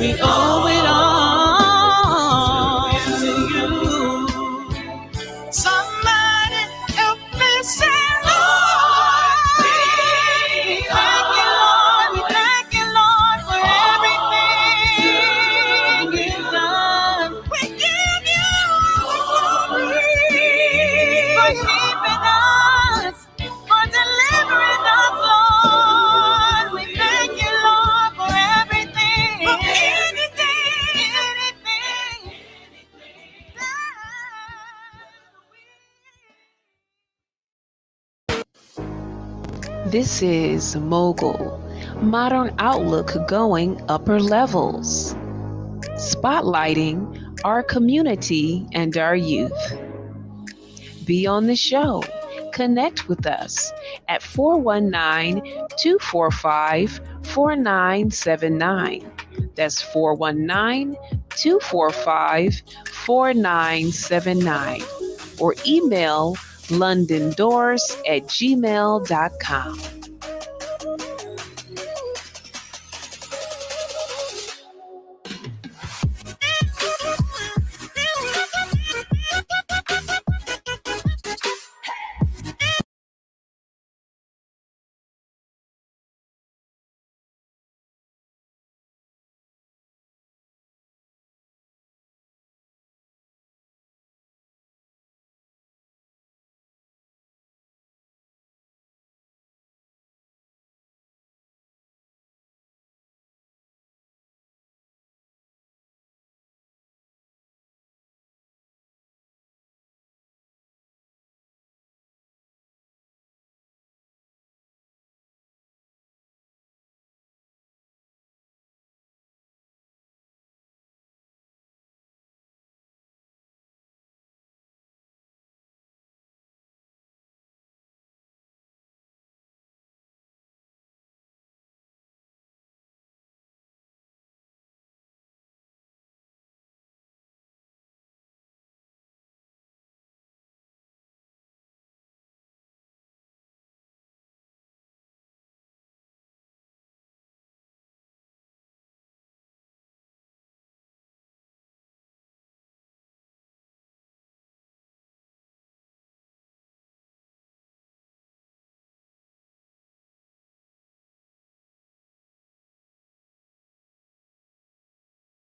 We owe it all to you. Somebody help me say, Lord, we thank you, Lord. We thank you, Lord, for everything you've done. We give you the glory for keeping us, for delivering us, Lord. We thank you, Lord, for everything, for anything. This is Mogul, Modern Outlook going upper levels, spotlighting our community and our youth. Be on the show. Connect with us at 419-245-4979. That's 419-245-4979. Or email londondoors@gmail.com.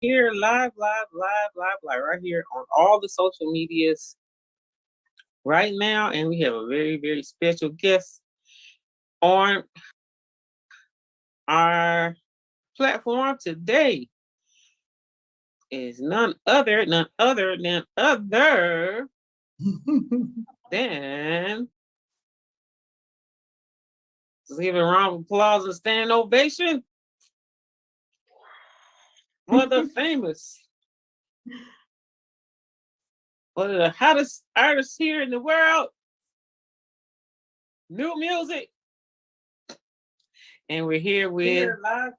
here live, right here on all the social medias right now. And we have a very, very special guest on our platform today. Is none other than let's give a round of applause and standing ovation for the famous, one of the hottest artists here in the world, new music. And we're here with live,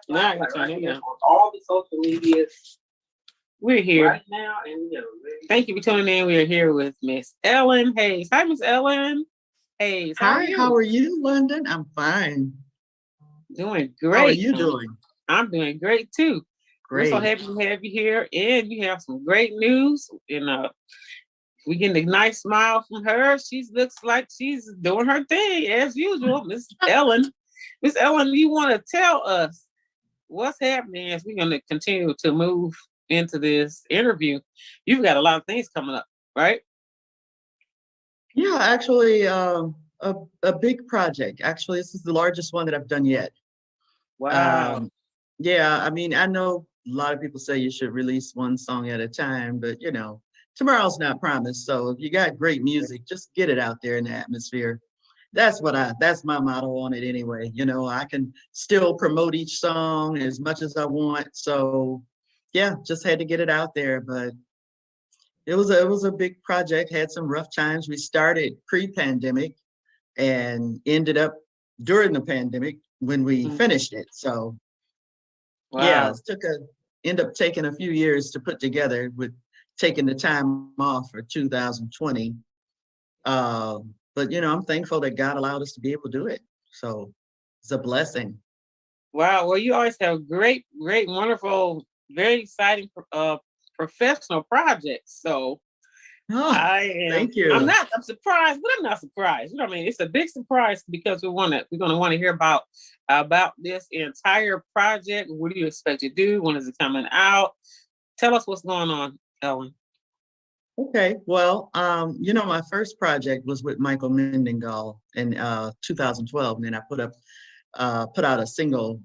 right on all the social medias. We're here right now, and thank you for tuning in. We are here with Miss Ellen Hayes. Hi, Miss Ellen Hayes. Hi, how are you, London? I'm fine. Doing great. How are you doing? I'm doing great too. Great. We're so happy to have you here, and you have some great news. And we getting a nice smile from her. She looks like she's doing her thing as usual. Miss Ellen. Miss Ellen, you want to tell us what's happening as we're going to continue to move into this interview? You've got a lot of things coming up, right? Yeah, actually, a big project. Actually, this is the largest one that I've done yet. Wow. Yeah, I mean, I know a lot of people say you should release one song at a time, but tomorrow's not promised. So if you got great music, just get it out there in the atmosphere. That's my motto on it anyway. I can still promote each song as much as I want. So yeah, just had to get it out there. But it was a big project, had some rough times. We started pre-pandemic and ended up during the pandemic when we finished it. So yeah, ended up taking a few years to put together, with taking the time off for 2020. But I'm thankful that God allowed us to be able to do it. So it's a blessing. Wow. Well, you always have great, wonderful, very exciting professional projects. So thank you. I'm surprised, but I'm not surprised. You know what I mean? It's a big surprise because we're gonna want to hear about this entire project. What do you expect to do? When is it coming out? Tell us what's going on, Ellen. Okay, well, my first project was with Michael Mendengal in 2012, and then I put out a single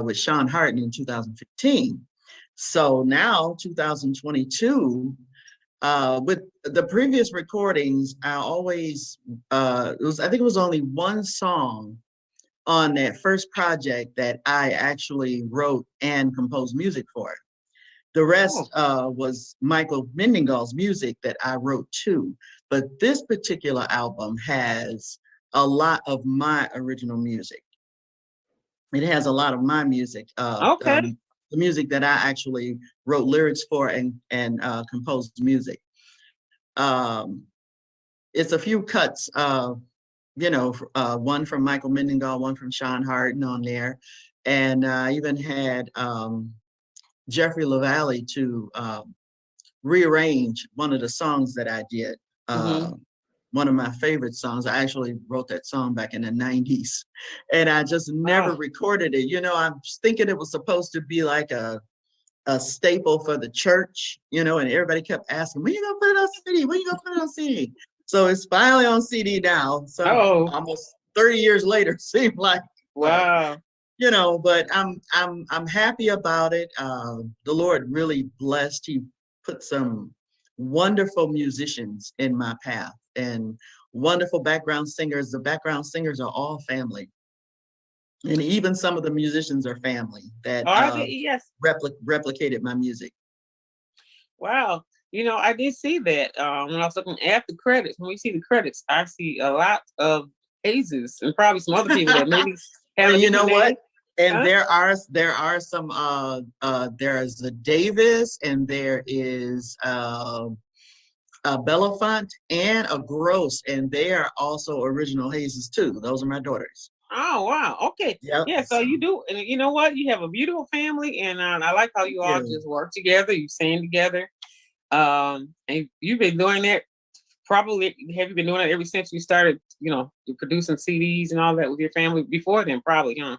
with Sean Harden in 2015. So now 2022, with the previous recordings, I think it was only one song on that first project that I actually wrote and composed music for. The rest was Michael Mendengal's music that I wrote too. But this particular album has a lot of my original music. It has a lot of my music. The music that I actually wrote lyrics for and composed music. It's a few cuts, one from Michael Mendengal, one from Sean Harden on there. And I even had Jeffrey LaValle to rearrange one of the songs that I did. One of my favorite songs. I actually wrote that song back in the 90s, and I just never recorded it. I was thinking it was supposed to be like a staple for the church, and everybody kept asking, when you gonna put it on CD? When you gonna put it on CD? So it's finally on CD now. So almost 30 years later, seemed like. Wow. But I'm happy about it. The Lord really blessed. He put some wonderful musicians in my path and wonderful background singers. The background singers are all family. And even some of the musicians are family that replicated my music. Wow. I did see that when I was looking at the credits. When we see the credits, I see a lot of Hayes and probably some other people that maybe have and you know what? And there are some there's a Davis, and there is a Belafonte and a Gross, and they are also original Hayes too. Those are my daughters. Oh wow! Okay, yep. Yeah. So you do, and you know what? You have a beautiful family, and I like how you all just work together. You sing together, and you've been doing that. Probably have you been doing it ever since you started? Producing CDs and all that with your family before then, probably, huh?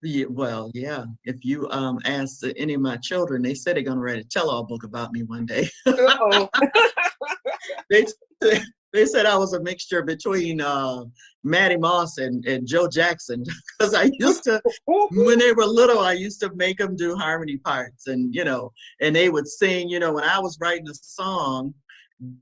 Yeah, well, yeah. If you ask any of my children, they said they're gonna write a tell-all book about me one day. Uh-oh. They they said I was a mixture between Matty Moss and Joe Jackson because I used to, when they were little, I used to make them do harmony parts, and and they would sing. When I was writing a song,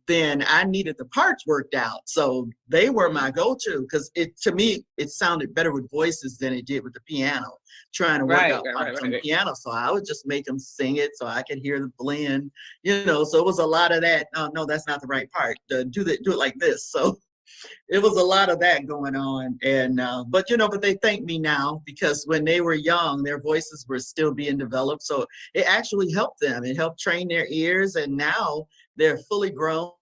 then I needed the parts worked out. So they were my go-to because to me it sounded better with voices than it did with the piano, trying to work out parts on the piano. So I would just make them sing it so I could hear the blend, so it was a lot of that. Oh, no, that's not the right part. Do it like this. So it was a lot of that going on. And but they thank me now because when they were young, their voices were still being developed. So it actually helped them. It helped train their ears, and now they're fully grown,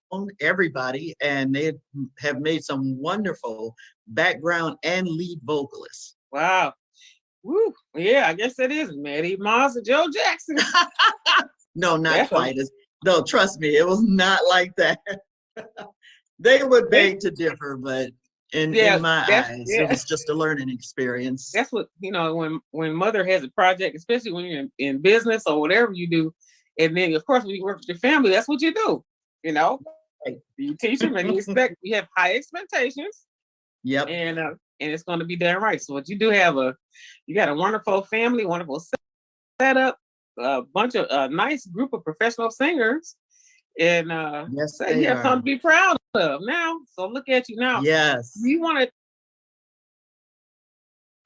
everybody, and they have made some wonderful background and lead vocalists. Wow. Woo. Yeah, I guess that is Matty Moss and Joe Jackson. No, not quite. No, trust me, it was not like that. They would beg to differ, but in my eyes, it was just a learning experience. That's what, when mother has a project, especially when you're in business or whatever you do, and then of course when you work with your family, that's what you do. You teach them and you have high expectations. Yep. And it's going to be done right. So what you do you got a wonderful family, wonderful setup, a bunch of nice group of professional singers. And yes, you have something to be proud of now. So look at you now. Yes. You want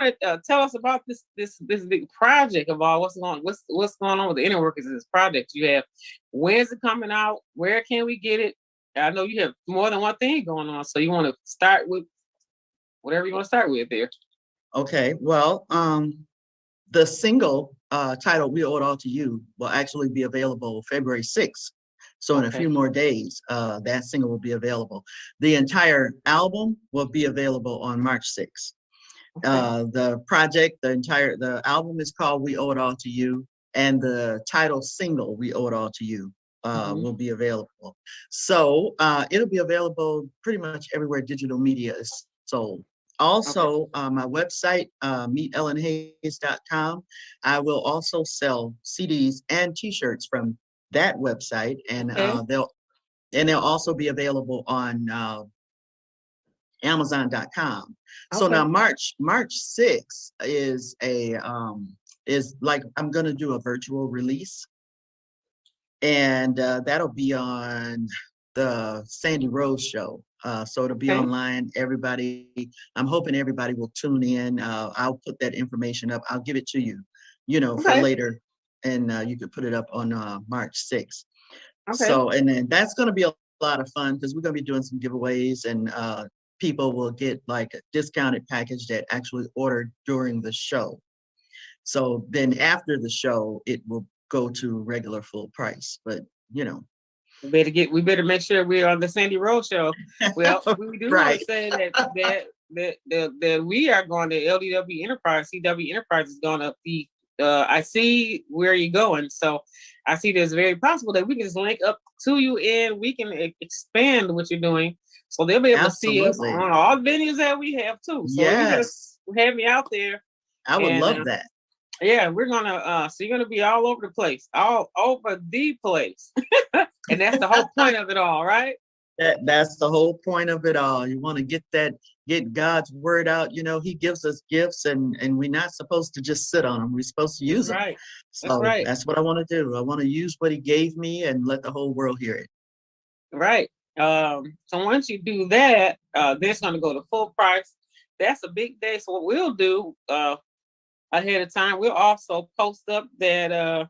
to tell us about this big project of all what's going on with the Inner Workers in this project you have? When's it coming out? Where can we get it? I know you have more than one thing going on, so you want to start with whatever you want to start with there. Okay. Well, the single titled "We Owe It All to You" will actually be available February 6th. So in a few more days, that single will be available. The entire album will be available on March 6th. The project, the album is called "We Owe It All to You," and the title single "We Owe It All to You" will be available. So it'll be available pretty much everywhere digital media is sold. Also, my website, meetellenhayes.com, I will also sell CDs and T-shirts from that website, and they'll also be available on Amazon.com. So now March 6th is I'm gonna do a virtual release, and that'll be on the Sandy Rose show. So it'll be online. I'm hoping everybody will tune in. I'll put that information up. I'll give it to you, for later, and you could put it up on March 6th. So, and then that's going to be a lot of fun because we're going to be doing some giveaways, and people will get like a discounted package that actually ordered during the show. So then after the show, it will go to regular full price, but we better make sure we're on the Sandy Rose show. Well, we do want to say that we are going to LDW Enterprise. CW Enterprise is going to be. I see where you're going, so I see there's very possible that we can just link up to you and we can expand what you're doing, so they'll be able to see us on all venues that we have too. So yes, have me out there. I would love that. Yeah, we're gonna so you're gonna be all over the place, all over the place. And that's the whole point of it all, right? That's the whole point of it all. You want to get God's word out. He gives us gifts, and we're not supposed to just sit on them. We're supposed to use them. Right. So that's what I want to do. I want to use what he gave me and let the whole world hear it. Right. So once you do that, then it's going to go to full price. That's a big day. So what we'll do ahead of time, we'll also post up that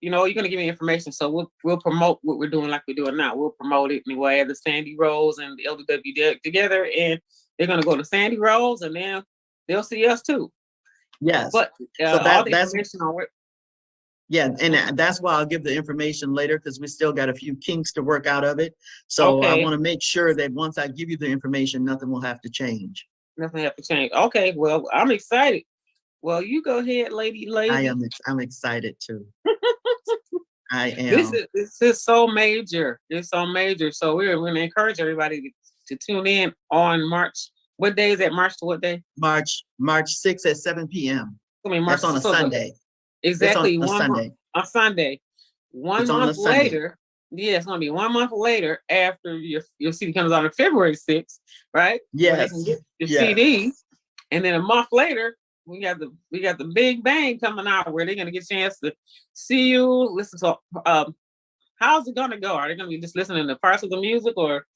you're going to give me information. So we'll promote what we're doing like we're doing now. We'll promote it anyway. The Sandy Rose and the LDW together, and they're going to go to Sandy Rose, and then they'll see us too. Yes. But so all the information on it. Yeah, and that's why I'll give the information later because we still got a few kinks to work out of it. So I want to make sure that once I give you the information, nothing will have to change. Nothing have to change. Okay, well, I'm excited. Well, you go ahead, lady. I'm excited too. I am. This is so major. It's so major. So we're going to encourage everybody to tune in on March. What day is that? March to what day? March 6th at 7 p.m. gonna be March. That's on a So Sunday. exactly It's on a 1 month Sunday. on Sunday. It's 1 on a month Sunday. later, yeah, it's gonna be 1 month later after your CD comes out on February 6th, right? Where they can Yes. get your Yes. CD, and then a month later, we got the big bang coming out where they're gonna get a chance to see you, listen to. How's it gonna go? Are they gonna be just listening to parts of the music, or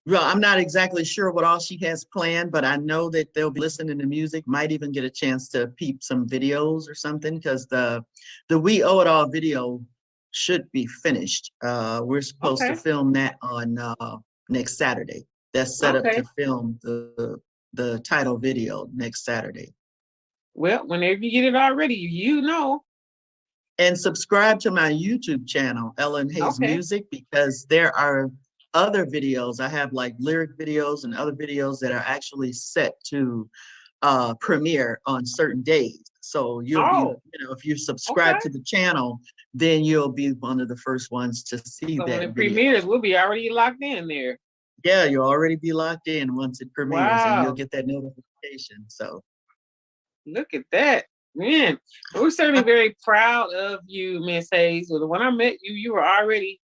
Well, I'm not exactly sure what all she has planned, but I know that they'll be listening to music, might even get a chance to peep some videos or something, because the We Owe It All video should be finished. We're supposed to okay, film that on next Saturday. That's set up okay. to film the title video next Saturday. Well, whenever you get it already, you know. And subscribe to my YouTube channel, Ellen Hayes Okay. Music, because there are other videos. I have like lyric videos and other videos that are actually set to premiere on certain days. So you'll be, Oh, if you okay. subscribe to the channel, then you'll be one of the first ones to see So when that it video. premieres, we'll be already locked in there. Yeah, you'll already be locked in once it premieres, and you'll Wow. get that notification. So Look at that. Man, we're certainly very proud of you, Miss Hayes. When I met you, you were already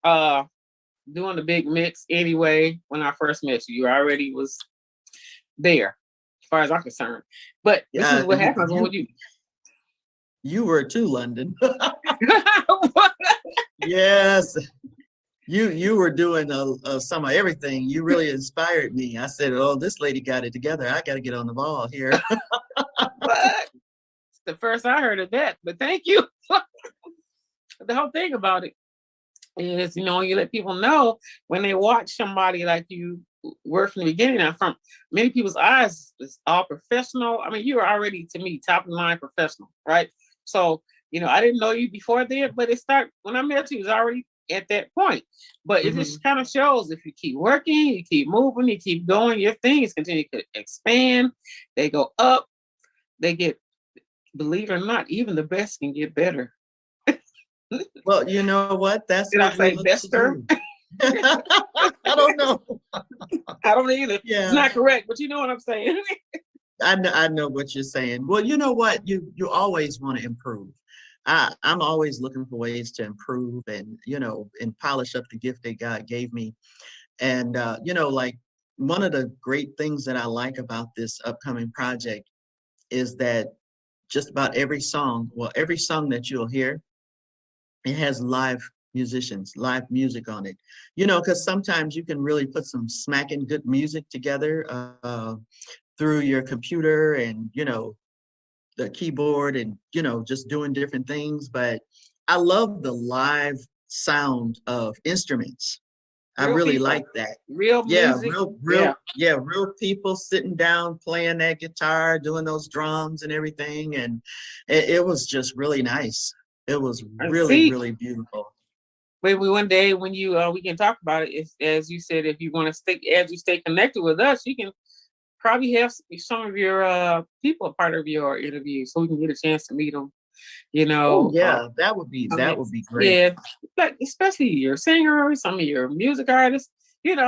doing the big mix anyway. When I first met you, you already was there, as far as I'm concerned. But this is what happens when you were too, London. Yes. You were doing some of everything. You really inspired me. I said, "Oh, this lady got it together. I got to get on the ball here." What? It's the first I heard of that, but thank you. The whole thing about it is, you let people know when they watch somebody like you work from the beginning. And from many people's eyes, it's all professional. I mean, you were already, to me, top of the line professional, right? So, I didn't know you before then, but when I met you, it was already at that point. But it just kind of shows if you keep working, you keep moving, you keep going, your things continue to expand. They go up. They get, believe it or not, even the best can get better. Well, you know what? That's Did I what we say look to bester? do. I don't know. I don't either. It's Yeah, not correct, but you know what I'm saying. I know what you're saying. Well, you know what? You always want to improve. I'm always looking for ways to improve and polish up the gift that God gave me. And like one of the great things that I like about this upcoming project is that just about every song that you'll hear, it has live musicians, live music on it. Because sometimes you can really put some smacking good music together through your computer and the keyboard and just doing different things. But I love the live sound of instruments. I Real really people, like that. real Yeah, music. real people sitting down, playing that guitar, doing those drums and everything. And it was just really nice. It was And really, see, really beautiful. maybe one day when we can talk about it, as you said, if you want to stay connected with us, you can probably have some of your people a part of your interview, so we can get a chance to meet them. Oh yeah, that would be great. Yeah, like especially your singer, some of your music artists, and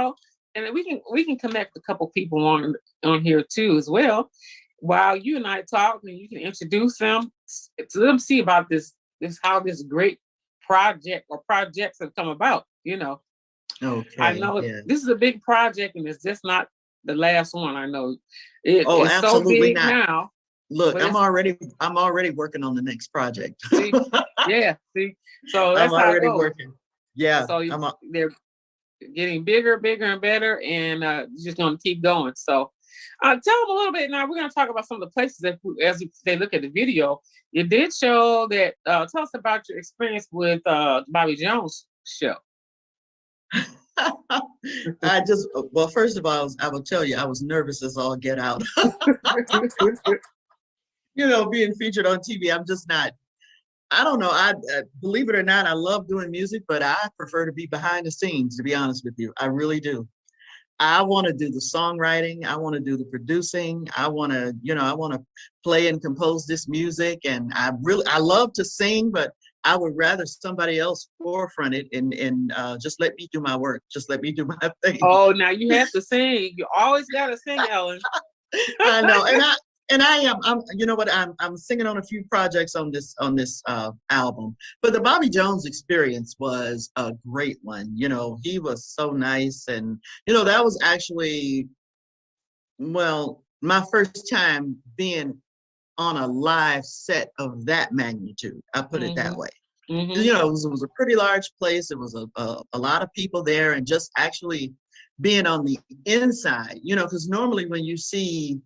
then we can connect a couple people on here too as well. While you and I talk, and you can introduce them to them, see about this how this great project or projects have come about. Okay. I know Yeah. this is a big project, and it's just not the last one. I know Oh, it's so absolutely big not. now. Look, I'm already working on the next project. See, yeah, see, so I'm that's how it already goes. working. Yeah. So they're getting bigger, bigger, and better, and just going to keep going. So, tell them a little bit now. We're going to talk about some of the places that, as they look at the video, you did show that. Tell us about your experience with Bobby Jones' show. Well, first of all, I will tell you, I was nervous as all get out. Being featured on TV, I'm just not. I don't know. I believe it or not, I love doing music, but I prefer to be behind the scenes, to be honest with you. I really do. I want to do the songwriting. I want to do the producing. I want to play and compose this music. And I love to sing, but I would rather somebody else forefront it and just let me do my work. Just let me do my thing. Oh, now you have to sing. You always got to sing, Ellen. I know. And you know what, I'm singing on a few projects on this album, but the Bobby Jones experience was a great one. You know, he was so nice, and you know, that was actually, well, my first time being on a live set of that magnitude. I put it that Mm-hmm. way. Mm-hmm. You know, it was a pretty large place. It was a lot of people there, and just actually being on the inside, you know, because normally when you see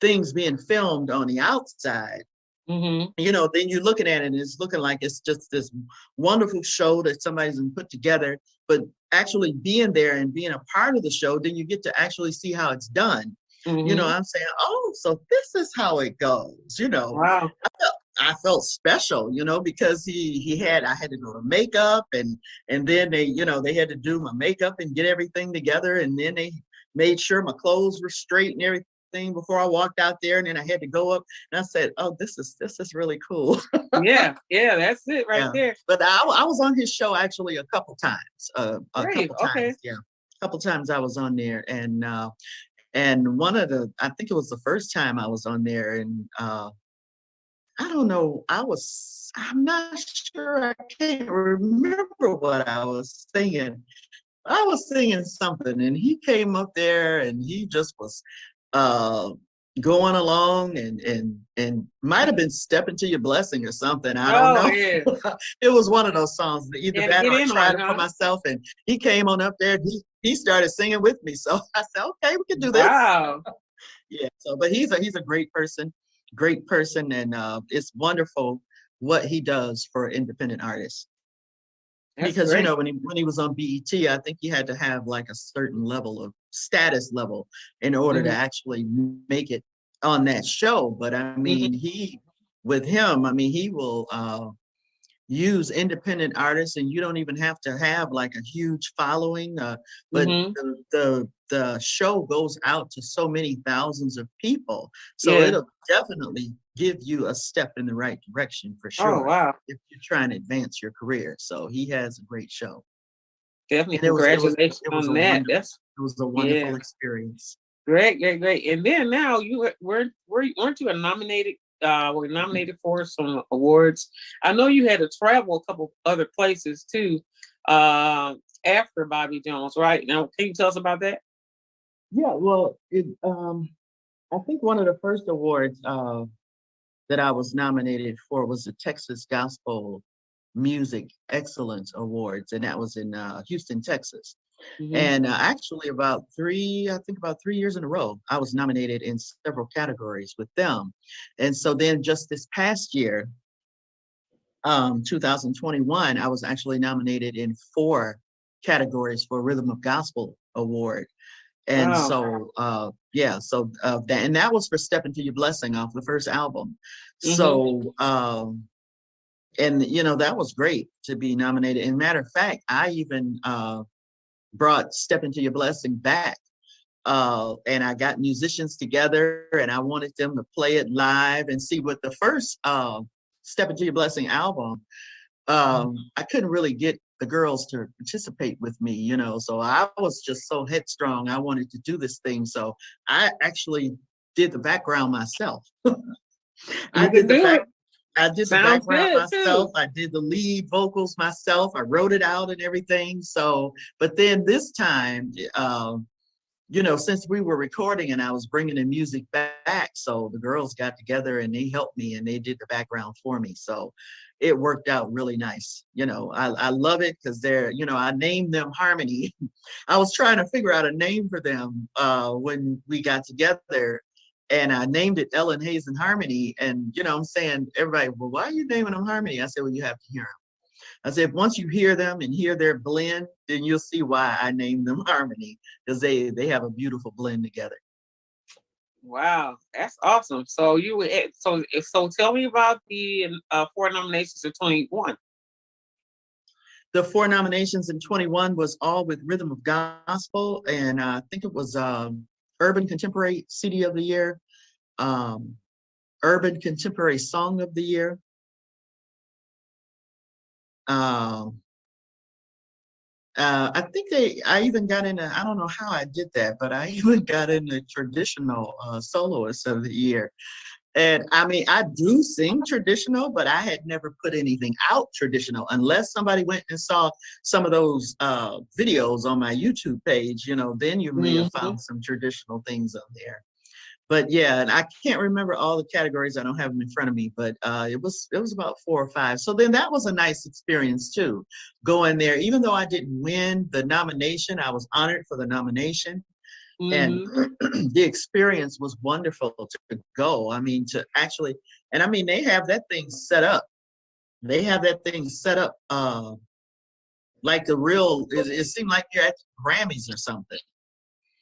things being filmed on the outside, Mm-hmm. you know, then you're looking at it and it's looking like it's just this wonderful show that somebody's put together. But actually being there and being a part of the show, then you get to actually see how it's done. You know, Mm-hmm. I'm saying, oh, so this is how it goes. You know, Wow. I felt special, you know, because I had to do the makeup, and then they, you know, they had to do my makeup and get everything together, and then they made sure my clothes were straight and everything before I walked out there, and then I had to go up, and I said, oh, this is really cool. Yeah, yeah, that's it right Yeah, there. but I was on his show actually a couple times, Great. Okay. yeah, a couple times I was on there, and one of the, I think it was the first time I was on there, and I don't know. I'm not sure. I can't remember what I was singing. I was singing something, and he came up there, and he just was uh, going along, and might have been "Step Into Your Blessing" or something. I don't Oh know. yeah. It was one of those songs, You either had to that get or "I in on Tried it, It for huh? Myself." And he came on up there. And he started singing with me, so I said, "Okay, we can do this." Wow. Yeah. So, but he's a great person, and it's wonderful what he does for independent artists. That's Because you great. know, when he was on BET, I think you had to have like a certain level of status level in order to Mm-hmm. actually make it on that show. But I Mm-hmm. mean, with him, I mean, he will use independent artists, and you don't even have to have like a huge following, but Mm-hmm. the show goes out to so many thousands of people, so Yeah. it'll definitely give you a step in the right direction for Oh sure wow. if you're trying to advance your career. So he has a great show, Definitely and it was it was congratulations it was on a that. wonderful That's it was a yeah. wonderful experience. Great, great, great. And then now weren't you were nominated for some awards? I know you had to travel a couple other places too, after Bobby Jones, right? Now can you tell us about that? Yeah, well, I think one of the first awards that I was nominated for was the Texas Gospel Music Excellence Awards, and that was in Houston, Texas. Mm-hmm. And actually, I think about 3 years in a row, I was nominated in several categories with them. And so then just this past year, 2021, I was actually nominated in four categories for Rhythm of Gospel Award. And Wow. so, yeah, so that was for Step Into Your Blessing off the first album. Mm-hmm. So, and you know, that was great to be nominated. And matter of fact, I even brought Step Into Your Blessing back. And I got musicians together, and I wanted them to play it live and see what the first Step Into Your Blessing album, I couldn't really get the girls to participate with me, you know, so I was just so headstrong. I wanted to do this thing. So I actually did the background myself. I You could did the do back it. I did the Sounds background good myself. too. I did the lead vocals myself. I wrote it out and everything. So, but then this time, you know, since we were recording and I was bringing the music back, so the girls got together and they helped me and they did the background for me. So it worked out really nice. You know, I love it because they're, you know, I named them Harmony. I was trying to figure out a name for them when we got together, and I named it Ellen Hayes and Harmony. And, you know, I'm saying, everybody, well, why are you naming them Harmony? I said, well, you have to hear them. I said, once you hear them and hear their blend, then you'll see why I named them Harmony, because they have a beautiful blend together. Wow, that's awesome. So so tell me about the four nominations in 21. The four nominations in 21 was all with Rhythm of Gospel, and I think it was Urban Contemporary CD of the Year, um, Urban Contemporary Song of the Year, um, I think I even got in I don't know how I did that, but I even got in the traditional soloist of the year. And I mean, I do sing traditional, but I had never put anything out traditional unless somebody went and saw some of those videos on my YouTube page, then you may have Mhm. found some traditional things on there. But yeah, and I can't remember all the categories. I don't have them in front of me, but it was about 4 or 5. So then that was a nice experience too, going there. Even though I didn't win the nomination, I was honored for the nomination, and Mhm. the experience was wonderful to go. I mean, to actually, and I mean, they have that thing set up. They have that thing set up like the real. It seemed like you're at the Grammys or something.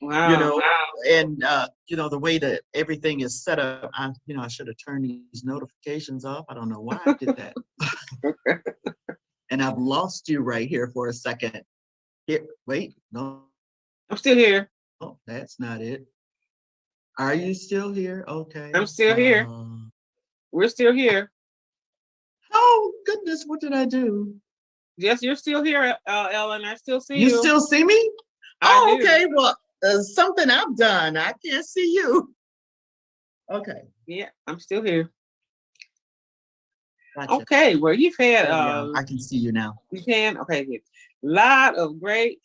you Wow. know, and the way that everything is set up, I should have turned these notifications off. I don't know why I did that. And I've lost you right here for a second. Here, wait, no, I'm still here. that's not it. Are you still here? I'm Okay. still here. We're still here. Oh goodness, what did I do? Yes, you're still here, Ellen. I still see You you. still see me? I Oh, do. okay. Well, something I've done. I can't see you. Okay, Yeah, I'm still here. gotcha. Okay, well, you've had There we are. I can see you now. you can okay, good. Lot of great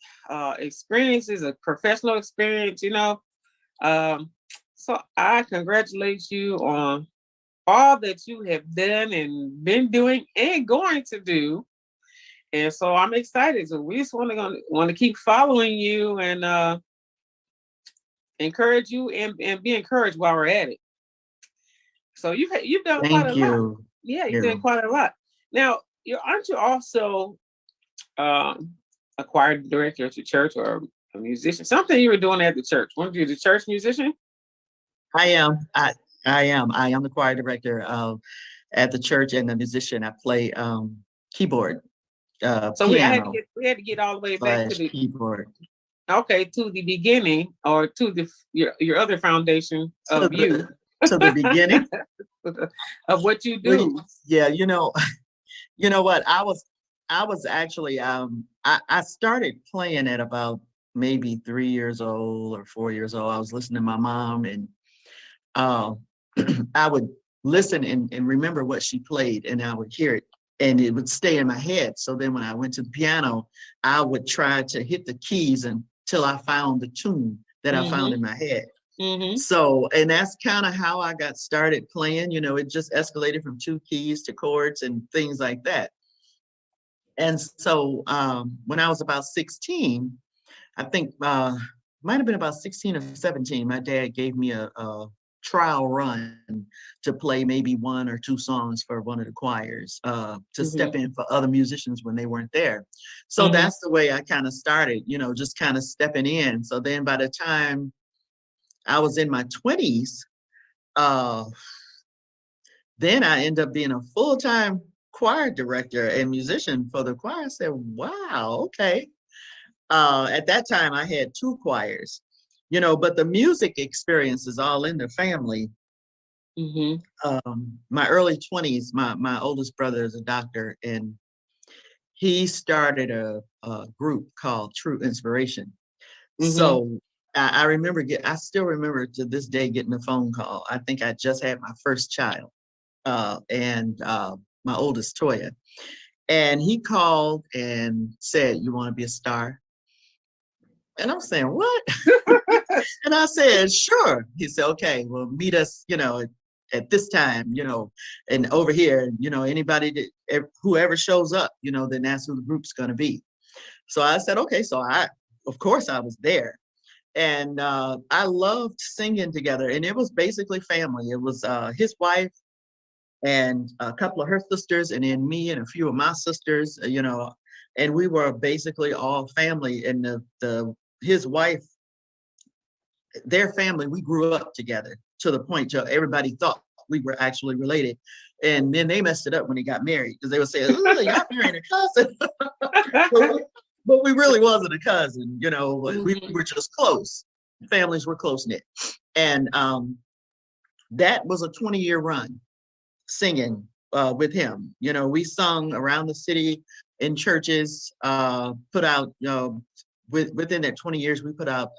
experiences, a professional experience, Um, so I congratulate you on all that you have done and been doing and going to do. And so I'm excited. So we just want to keep following you and encourage you and be encouraged while we're at it. So you've done quite a Thank lot. you. Yeah, you've done quite a lot. Now, aren't you also um, a choir director at your church or a musician? Something you were doing at the church. Weren't you the church musician? I am. I am. I am the choir director at the church and the musician. I play keyboard, So piano we had to get all the way back to slash the keyboard to the beginning or to your other foundation to of you the beginning. of what you Well, do. yeah, you know what? I was actually I started playing at about maybe 3 years old or 4 years old. I was listening to my mom, and uh, I would listen and remember what she played, and I would hear it, and it would stay in my head. So then when I went to the piano, I would try to hit the keys until I found the tune that I found in Mm-hmm. my head. Mm-hmm. So, and that's kind of how I got started playing. It just escalated from two keys to chords and things like that. And so when I was about 16, I think might have been about 16 or 17, my dad gave me a trial run to play maybe one or two songs for one of the choirs to Mm-hmm. step in for other musicians when they weren't there. So Mm-hmm. that's the way I kind of started, just kind of stepping in. So then by the time I was in my 20s, uh, then I ended up being a full-time choir director and musician for the choir. I said, wow, okay. At that time, I had two choirs, but the music experience is all in the family. Mm-hmm. My early 20s, my oldest brother is a doctor, and he started a group called True Inspiration. Mm-hmm. So I still remember to this day getting a phone call. I think I just had my first child, and my oldest, Toya. And he called and said, "You want to be a star?" And I'm saying, "What?" And I said, "Sure." He said, "Okay, well, meet us, at this time, and over here, anybody whoever shows up, then that's who the group's going to be." So I said, "Okay." So of course, I was there. And I loved singing together. And it was basically family. It was his wife and a couple of her sisters, and then me and a few of my sisters, and we were basically all family. And his wife, their family, we grew up together to the point to everybody thought we were actually related. And then they messed it up when they got married because they would say, "Oh, y'all marrying a cousin." but we really wasn't a cousin, we Mm-hmm. were just close. Families were close knit. And that was a 20-year run singing with him. We sung around the city in churches, put out, within that 20 years, we put out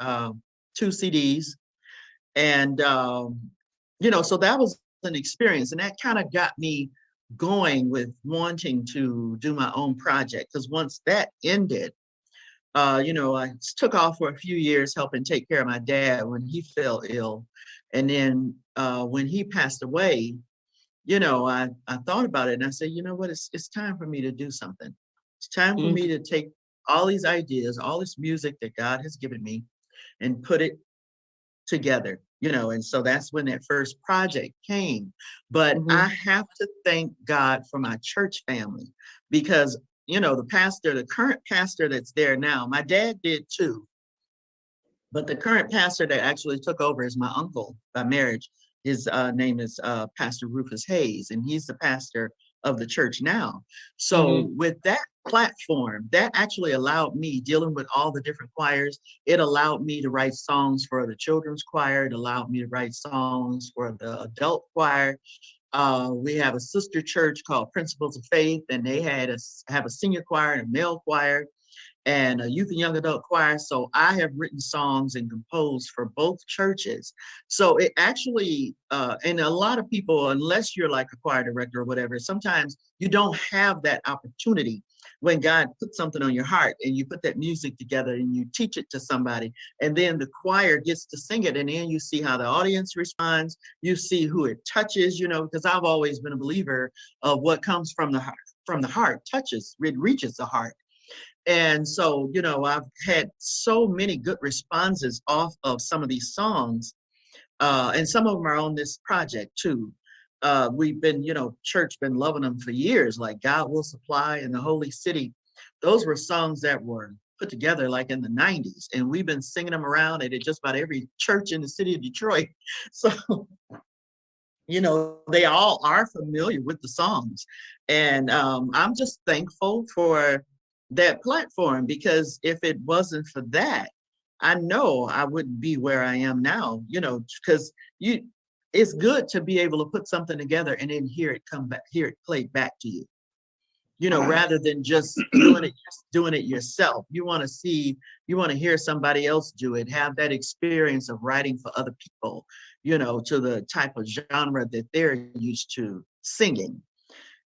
2 CDs. And, so that was an experience. And that kind of got me going with wanting to do my own project. Because once that ended, I took off for a few years helping take care of my dad when he fell ill. And then when he passed away, I thought about it and I said, you know what, it's time for me to do something. It's time for me to take all these ideas, all this music that God has given me and put it together, and so that's when that first project came. But I have to thank God for my church family because, the current pastor that's there now, my dad did too. But the current pastor that actually took over is my uncle by marriage. His name is Pastor Rufus Hayes, and he's the pastor of the church now. So with that platform, that actually allowed me, dealing with all the different choirs, it allowed me to write songs for the children's choir. It allowed me to write songs for the adult choir. We have a sister church called Principles of Faith, and they have a senior choir and a male choir and a youth and young adult choir. So I have written songs and composed for both churches. So it actually, and a lot of people, unless you're like a choir director or whatever, sometimes you don't have that opportunity when God puts something on your heart and you put that music together and you teach it to somebody, and then the choir gets to sing it, and then you see how the audience responds, you see who it touches, because I've always been a believer of what comes from the heart touches, it reaches the heart. And so, I've had so many good responses off of some of these songs, and some of them are on this project too. We've been, church been loving them for years, like God Will Supply and The Holy City. Those were songs that were put together like in the 90s, and we've been singing them around at just about every church in the city of Detroit. So, they all are familiar with the songs. And I'm just thankful for that platform, because if it wasn't for that, I know I wouldn't be where I am now, because it's good to be able to put something together and then hear it played back to you, rather than just doing it yourself. You want to hear somebody else do it, have that experience of writing for other people, to the type of genre that they're used to singing,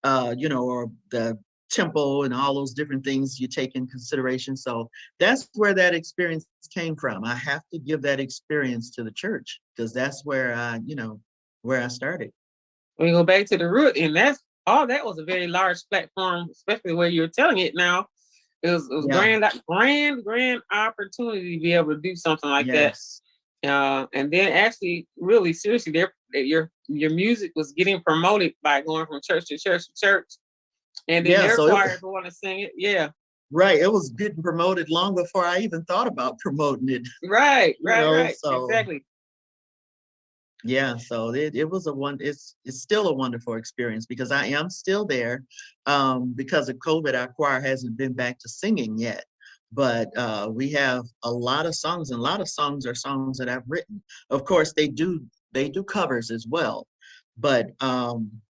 or the tempo and all those different things you take in consideration. So that's where that experience came from. I have to give that experience to the church because that's where I started. We go back to the root, and that was a very large platform, especially where you're telling it now. It was grand opportunity to be able to do something like that. And then actually, really seriously, your music was getting promoted by going from church to church to church. And then their choirs want to sing it. Yeah. Right. It was getting promoted long before I even thought about promoting it. Right. So, exactly. Yeah. So it was it's still a wonderful experience because I am still there. Because of COVID, our choir hasn't been back to singing yet. But we have a lot of songs, and a lot of songs are songs that I've written. Of course, they do covers as well. But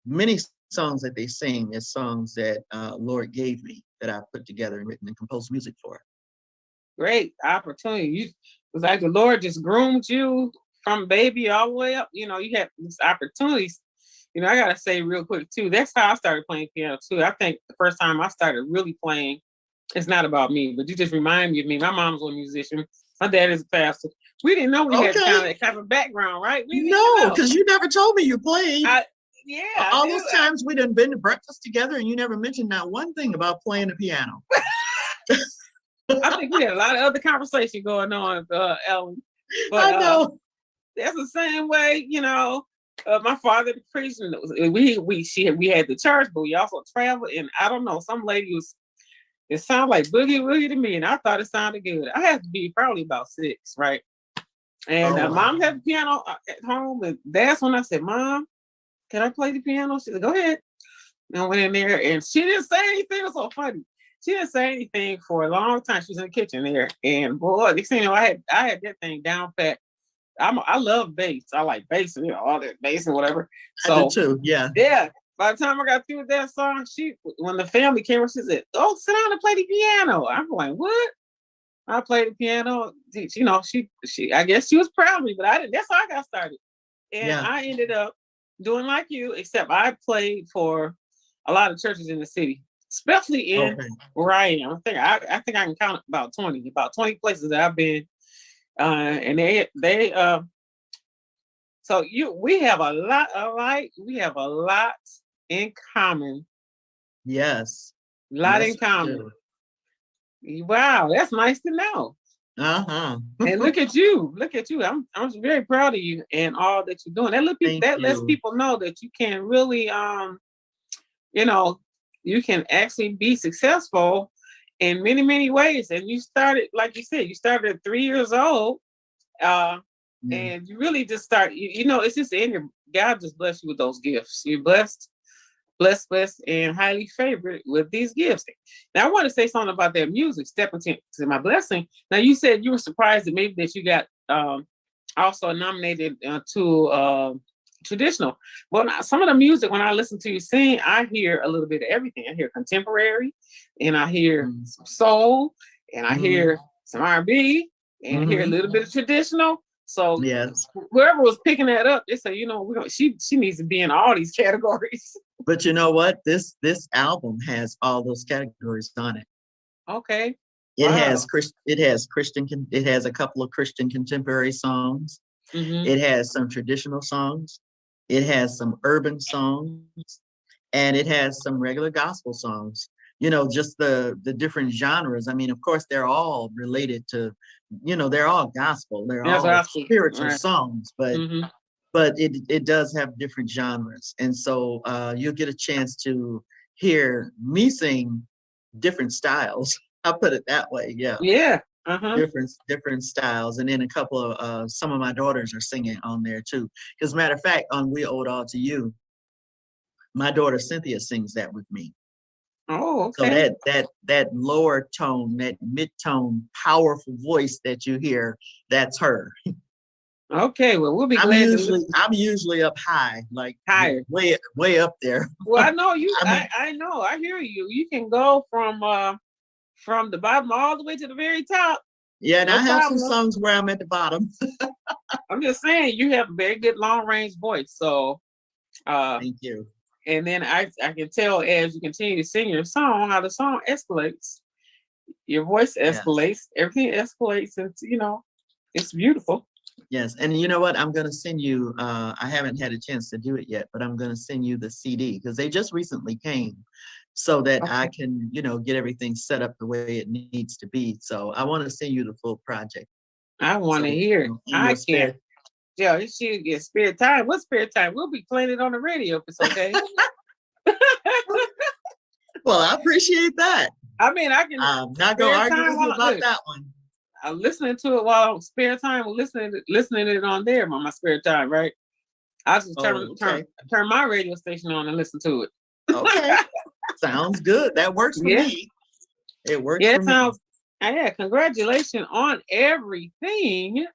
many songs that they sing is songs that Lord gave me that I put together and written and composed music for. Great opportunity. It was like the Lord just groomed you from baby all the way up. You had these opportunities. I gotta say real quick too, that's how I started playing piano too. I think the first time I started really playing, it's not about me, but you just remind me of me. My mom's a musician. My dad is a pastor. We didn't know we had that kind of background, right? No, because you never told me you played. Yeah. All those times we done been to breakfast together and you never mentioned not one thing about playing the piano. I think we had a lot of other conversation going on, Ellen. But I know. That's the same way, my father the priest, we had the church, but we also traveled, and I don't know, some lady it sounded like boogie woogie to me, and I thought it sounded good. I had to be probably about 6, right? And mom had the piano at home, and that's when I said, Mom, can I play the piano? She said, go ahead. And I went in there, and she didn't say anything. It was so funny. She didn't say anything for a long time. She was in the kitchen there, and boy, next thing you know, I had that thing down pat. I love bass. I like bass, all that bass and whatever. So, I do too. Yeah. Yeah. by the time I got through with that song, when the family came, she said, "Oh, sit down and play the piano." I'm going, "What?" I played the piano. You know, I guess she was proud of me, but I didn't. That's how I got started. And Yeah. I ended up doing like you, except I played for a lot of churches in the city, especially in where I am. I think I can count about 20 places that I've been. And so we have a lot alike. We have a lot in common. Yes. A lot Yes, in common. Wow, that's nice to know. Uh-huh. And look at you. Look at you. I'm very proud of you and all that you're doing. That lets people know that you can really you know, you can actually be successful in many, many ways. And you started, like you said, you started at 3 years old. And you really just start, you know, it's just in your, God just blessed you with those gifts. You're blessed, and highly favored with these gifts. Now, I want to say something about that music, stepping to my blessing. Now, you said you were surprised that maybe that you got also nominated to traditional. Well, some of the music, when I listen to you sing, I hear a little bit of everything. I hear contemporary, and I hear some soul, and I hear some R&B, and I hear a little bit of traditional. So yes, whoever was picking that up, they say, you know, she needs to be in all these categories. But you know what? This album has all those categories on it. Okay. It has Christian. It has a couple of Christian contemporary songs. It has some traditional songs. It has some urban songs, and it has some regular gospel songs. You know, just the different genres. I mean, of course, they're all related to, you know, they're all gospel. They're all spiritual songs, but it does have different genres, and so you'll get a chance to hear me sing different styles. I'll put it that way. Yeah. Yeah. Different styles, and then a couple of some of my daughters are singing on there too. As a matter of fact, on "We Owe It All to You," my daughter Cynthia sings that with me. Oh, okay. So that lower tone, that mid-tone, powerful voice that you hear, that's her. Okay, well, we'll be glad to listen. I'm usually up high, like higher, way up there. Well, I know you. I mean, I know. I hear you. You can go from the bottom all the way to the very top. Yeah, and I have some songs where I'm at the bottom. I'm just saying you have a very good long range voice. So thank you. And then I can tell as you continue to sing your song how the song escalates. Your voice escalates, everything escalates, and you know, it's beautiful. Yes, and you know what? I'm gonna send you. I haven't had a chance to do it yet, but I'm gonna send you the CD because they just recently came, so that I can, you know, get everything set up the way it needs to be. So I want to send you the full project. I want to hear it. I can't. Yeah, it should get spare time. What spare time? We'll be playing it on the radio if it's okay. Well, I appreciate that. I mean, I can. I'm not gonna argue with you about that one. I'm listening to it while I'm spare time. Listening to it on there on my spare time, right? I just turn my radio station on and listen to it. Okay, sounds good. That works for me. It works. Yeah, it sounds. Yeah, congratulations on everything.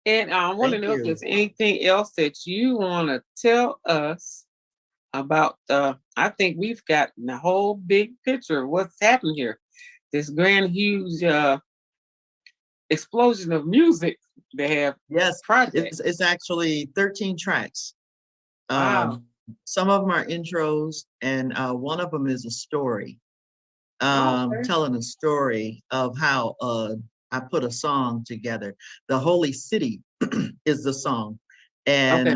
And I want to know if there's anything else that you want to tell us about. I think we've got the whole big picture of what's happening here. This grand, huge explosion of music they have. Yes, it's actually 13 tracks. Wow. Some of them are intros, and one of them is a story. Telling a story of how I put a song together. The Holy City is the song, and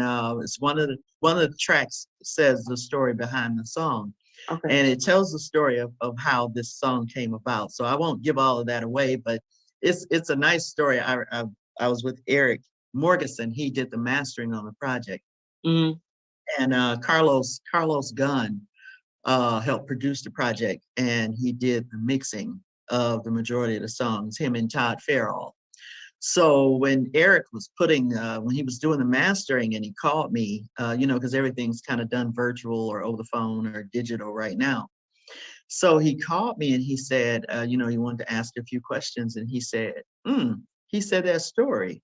it's one of the tracks says the story behind the song, and it tells the story of how this song came about. So I won't give all of that away, but it's a nice story. I was with Eric Morgeson. He did the mastering on the project, and Carlos Gunn helped produce the project, and he did the mixing of the majority of the songs, him and Todd Farrell. So when Eric was when he was doing the mastering, and he called me, you know, because everything's kind of done virtual or over the phone or digital right now. So he called me and he said, you know, he wanted to ask a few questions, and he said that story.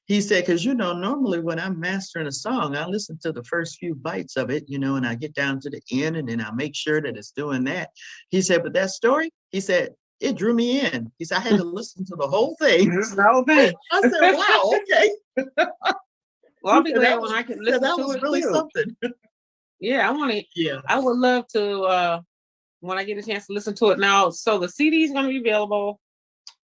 He said, because normally when I'm mastering a song, I listen to the first few bytes of it, and I get down to the end and then I make sure that it's doing that. He said, but that story, he said, it drew me in. He said, I had to listen to the whole thing. This is the whole thing. I said, wow, okay. Well, I'll be He said, glad when I can listen that to was it really too. something. Yeah, I want to. Yeah. I would love to when I get a chance to listen to it now. So the CD is going to be available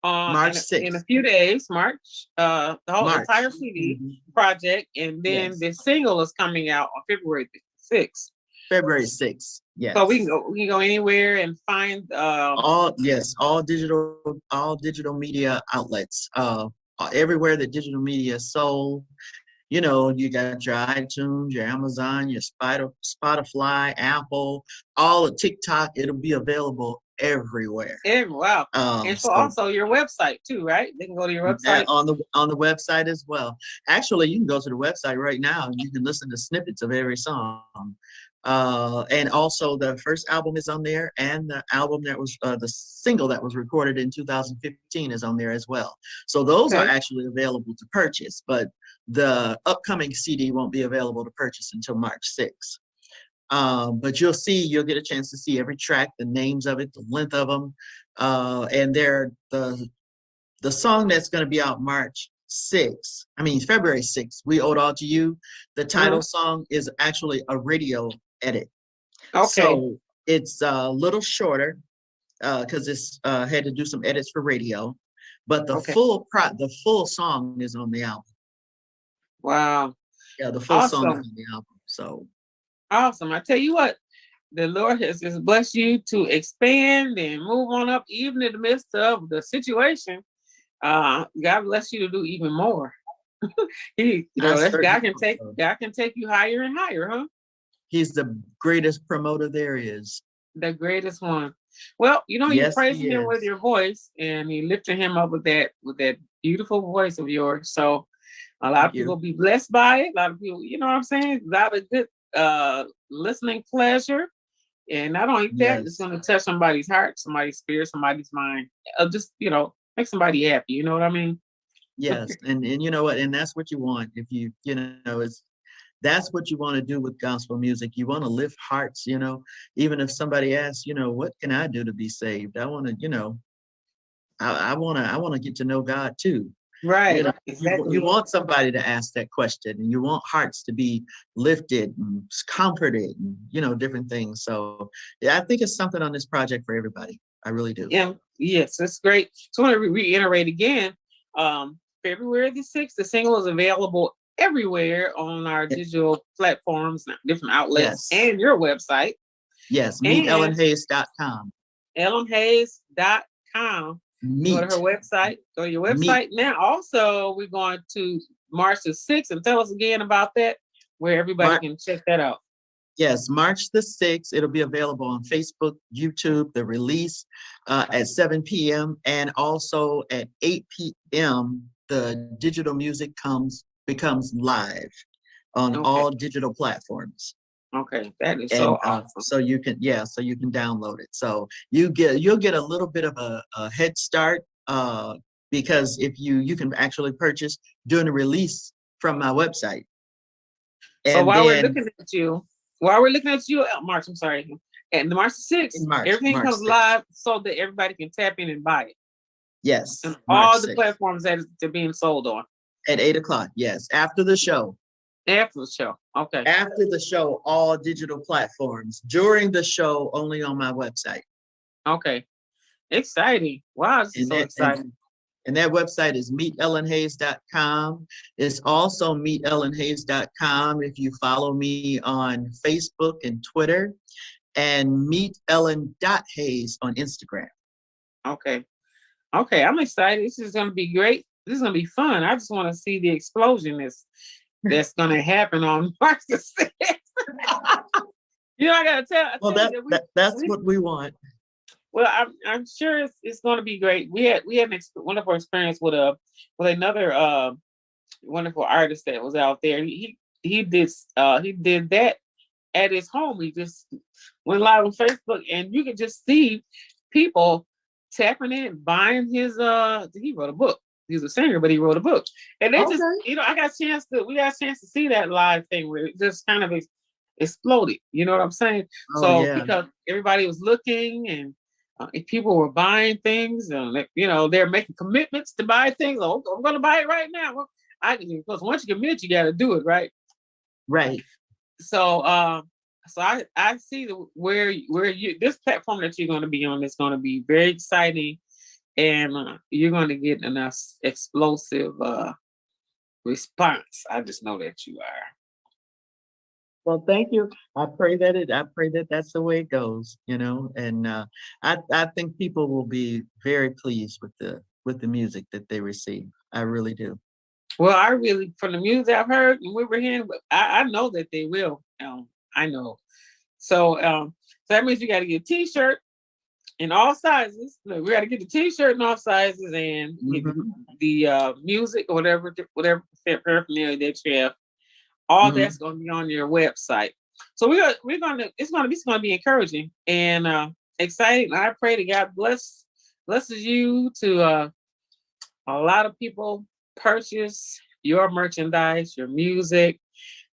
March in a 6th. few days. The whole March. entire CD Mhm. project, and then Yes. the single is coming out on February 6th. February 6th. Yes. So we can go anywhere and find all digital media outlets. Everywhere that digital media is sold. You got your iTunes, your Amazon, your Spotify, Apple, all of TikTok. It'll be available everywhere. wow. And so So also your website too, right? They can go to your website. on the website as well. Actually, you can go to the website right now and you can listen to snippets of every song. And also the first album is on there, and the album that was the single that was recorded in 2015 is on there as well. So those are Okay. actually available to purchase, but the upcoming CD won't be available to purchase until March 6th. But you'll get a chance to see every track, the names of it, the length of them, and the song that's going to be out February 6th, We Owe It All to You. The title song is actually a radio edit. Okay. So it's a little shorter because it's had to do some edits for radio, but the full song is on the album. Wow. Yeah, the full song is on the album. So awesome. I tell you what, the Lord has just blessed you to expand and move on up, even in the midst of the situation. God bless you to do even more. God can take you higher and higher, huh? He's the greatest promoter there is. The greatest one. Well, you praising him with your voice, and you lifting him up with that beautiful voice of yours. So a lot of people will be blessed by it. A lot of people, you know what I'm saying? A lot of good listening pleasure. And not only that, it's going to touch somebody's heart, somebody's spirit, somebody's mind. Just, make somebody happy. You know what I mean? Yes. And you know what? And that's what you want. If that's what you want to do with gospel music. You want to lift hearts, even if somebody asks, what can I do to be saved? I want to, I want to get to know God too. Right. Exactly. You want somebody to ask that question, and you want hearts to be lifted and comforted and, different things. So yeah, I think it's something on this project for everybody. I really do. Yeah. Yes, it's great. So I want to reiterate again, February the 6th, the single is available everywhere on our digital platforms, different outlets, and your website. Yes, meetellenhayes.com. ellenhayes.com. Go to her website. Go to your website. Now, also, we're going to March the 6th, and tell us again about that, where everybody can check that out. Yes, March the 6th. It'll be available on Facebook, YouTube, the release at 7 p.m. And also at 8 p.m., the digital music becomes live on all digital platforms. Okay, that is so awesome. So you can download it. So you'll get a little bit of a head start because if you can actually purchase during the release from my website. So while we're looking at you, March, I'm sorry, and March 6th, everything comes live so that everybody can tap in and buy it. Yes. And all the platforms that they're being sold on. At 8:00, yes, after the show. After the show, okay. After the show, all digital platforms. During the show, only on my website. Okay. Exciting. Wow, this is so exciting. And that website is meetellenhayes.com. It's also meetellenhayes.com if you follow me on Facebook and Twitter, and meetellen.hayes on Instagram. Okay. Okay, I'm excited. This is going to be great. This is going to be fun. I just want to see the explosion that's going to happen on March the 6th. I got to tell. Well, that's what we want. Well, I'm sure it's going to be great. We had a wonderful experience with another wonderful artist that was out there. He did that at his home. He just went live on Facebook, and you could just see people tapping in, buying his. He wrote a book. he's a singer, but he wrote a book. And they just, Okay. we got a chance to see that live thing where it just kind of exploded. You know what I'm saying? Oh So yeah. because everybody was looking and if people were buying things and they're making commitments to buy things. Oh, I'm going to buy it right now. Well, because once you commit, you got to do it, right? Right. So, I see where you this platform that you're going to be on is going to be very exciting, and you're going to get an explosive response. I just know that you are. Well, thank you. I pray that that's the way it goes, and I think people will be very pleased with the music that they receive. I really do. Well, I really, from the music I've heard and we were hearing, I know that they will. I know. So that means you got to get a T-shirt in all sizes. Look, we got to get the T-shirt in all sizes and get the music or whatever paraphernalia that you have. All that's going to be on your website. So it's going to be encouraging and exciting. I pray that God blesses you to a lot of people purchase your merchandise, your music.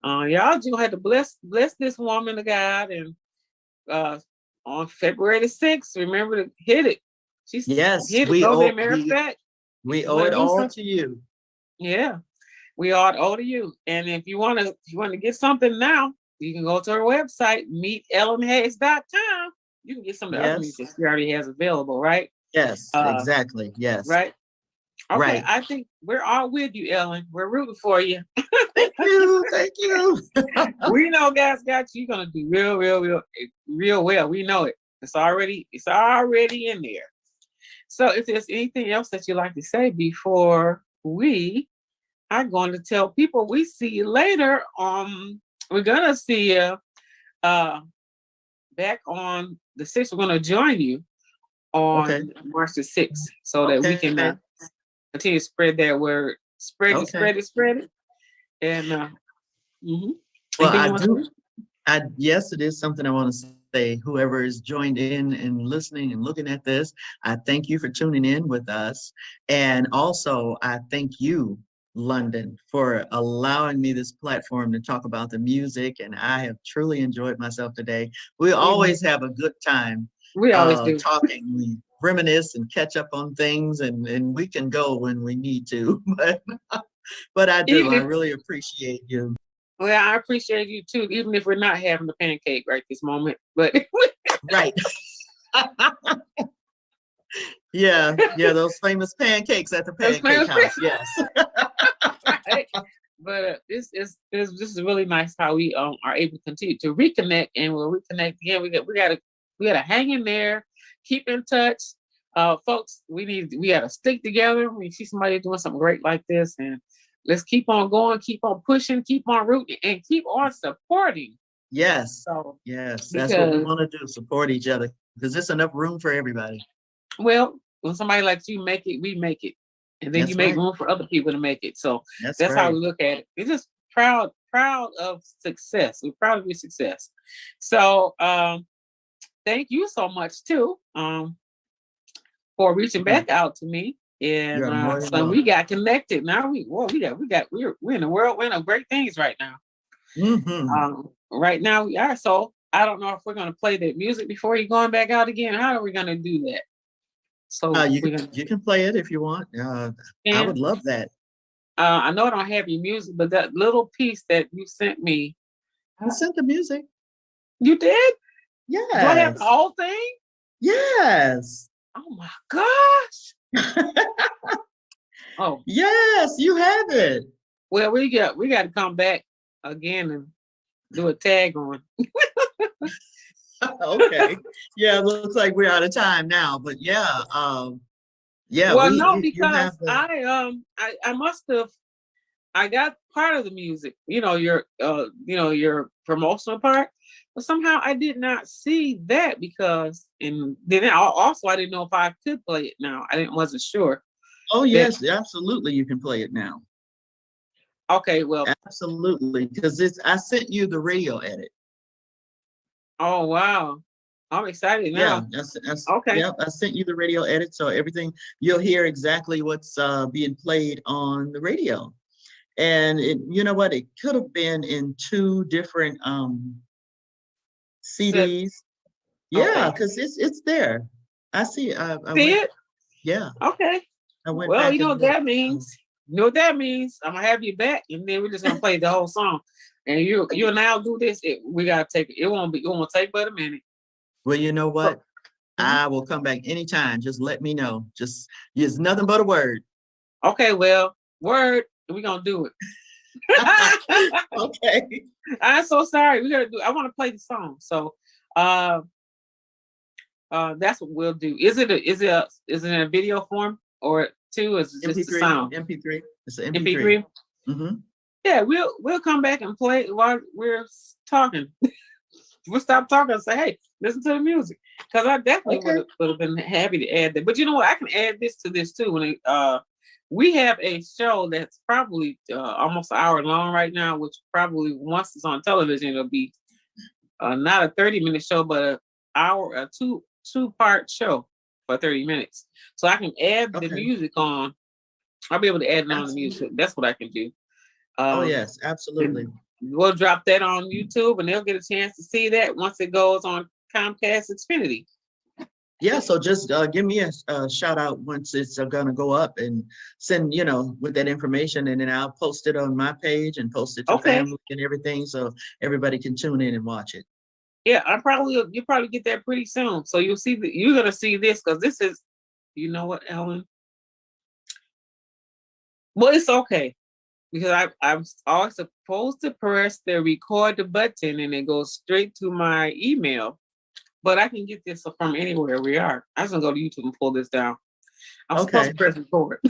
Y'all just have to bless this woman of God, and on February the 6th, remember to hit it. She's Yes, hit it. we Go there, owe matter of fact. we owe it all to you. Yeah, we all to you. And if you want to get something now, you can go to her website, meetellenhayes.com. You can get some of the other music she already has available, right? Yes, exactly. Yes. Right. Okay, right. I think we're all with you, Ellen. We're rooting for you. Thank you. Thank you. We know God's got you. You're gonna do real well. We know it. It's already in there. So if there's anything else that you'd like to say before we are going to tell people we see you later. We're gonna see you back on the 6th. We're gonna join you on March the 6th so that we can continue to spread that word. Spread it. And well, yes, it is something I want to say. Whoever is joined in and listening and looking at this, I thank you for tuning in with us. And also, I thank you, London, for allowing me this platform to talk about the music. And I have truly enjoyed myself today. We always have a good time. We always do. Talking. We reminisce and catch up on things, and we can go when we need to. But I do. I really appreciate you. Well, I appreciate you too, even if we're not having the pancake right this moment. But right. Yeah, those famous pancakes at the pancake house. Yes. Right. But this is really nice how we are able to continue to reconnect, and we'll reconnect again. We gotta hang in there, keep in touch, folks. We gotta stick together. We see somebody doing something great like this, and let's keep on going, keep on pushing, keep on rooting, and keep on supporting. Yes. So, yes, that's what we want to do. Support each other because there's enough room for everybody. Well, when somebody like you make it, we make it. And then you make room for other people to make it. So that's how we look at it. We're just proud of success. We're proud of your success. So thank you so much too for reaching back out to me. And so we got connected. Now we're in the whirlwind of great things right now. Right now we are. So I don't know if we're gonna play that music before you're going back out again. How are we gonna do that? So you can play it if you want. I would love that. I know I don't have your music, but that little piece that you sent me. I sent the music. You did? Yes. Do I have the whole thing? Yes. Oh my gosh. Oh. Yes, you have it. Well, we got to come back again and do a tag on. Okay. Yeah, it looks like we're out of time now, but yeah. Well, because I must have. I got part of the music, your promotional part, but somehow I did not see that because, and then also I didn't know if I could play it now. Wasn't sure. Oh yes, absolutely, you can play it now. Okay, well, absolutely, because I sent you the radio edit. Oh wow. I'm excited Yeah, now. that's Okay. yep. I sent you the radio edit, so everything you'll hear exactly what's being played on the radio. And you know what? It could have been in two different So, CDs. Yeah, okay. because it's there. I see. I See went. it? Yeah, Okay. I went Well, you back know and what that looked. means. You know what that means. I'm gonna have you back, and then we're just gonna play the whole song. And you and I'll do this. We gotta take it. It won't take but a minute. Well, you know But, what? mhm. I will come back anytime. Just let me know. Just it's nothing but a word. Okay, well, word, we're gonna do it. Okay. I'm so sorry. We gotta do. I want to play the song. So, uh, that's what we'll do. Is it in a video form or two? Is it just the MP3, sound? MP3. It's an MP3. MP3. Mm-hmm. Yeah, we'll come back and play while we're talking. We'll stop talking and say, "Hey, listen to the music," because I definitely Okay. would have been happy to add that. But you know what? I can add this to this too. When we have a show that's probably almost an hour long right now, which probably once it's on television, it'll be not a 30-minute show, but a two-part show for 30 minutes. So I can add the Okay. music on. I'll be able to add it on the Absolutely. music. That's what I can do. Oh Um, yes, absolutely. we'll drop that on YouTube, and they'll get a chance to see that once it goes on Comcast Xfinity. Yeah, so just give me a shout out once it's gonna go up and send, with that information, and then I'll post it on my page and post it to Okay. family and everything so everybody can tune in and watch it. Yeah, you'll probably get that pretty soon. So you're gonna see this because this is, you know what, Ellen? Well, it's okay because I'm always supposed to press the record the button and it goes straight to my email, but I can get this from anywhere we are. I'm just gonna go to YouTube and pull this down. I'm supposed Okay. to press record.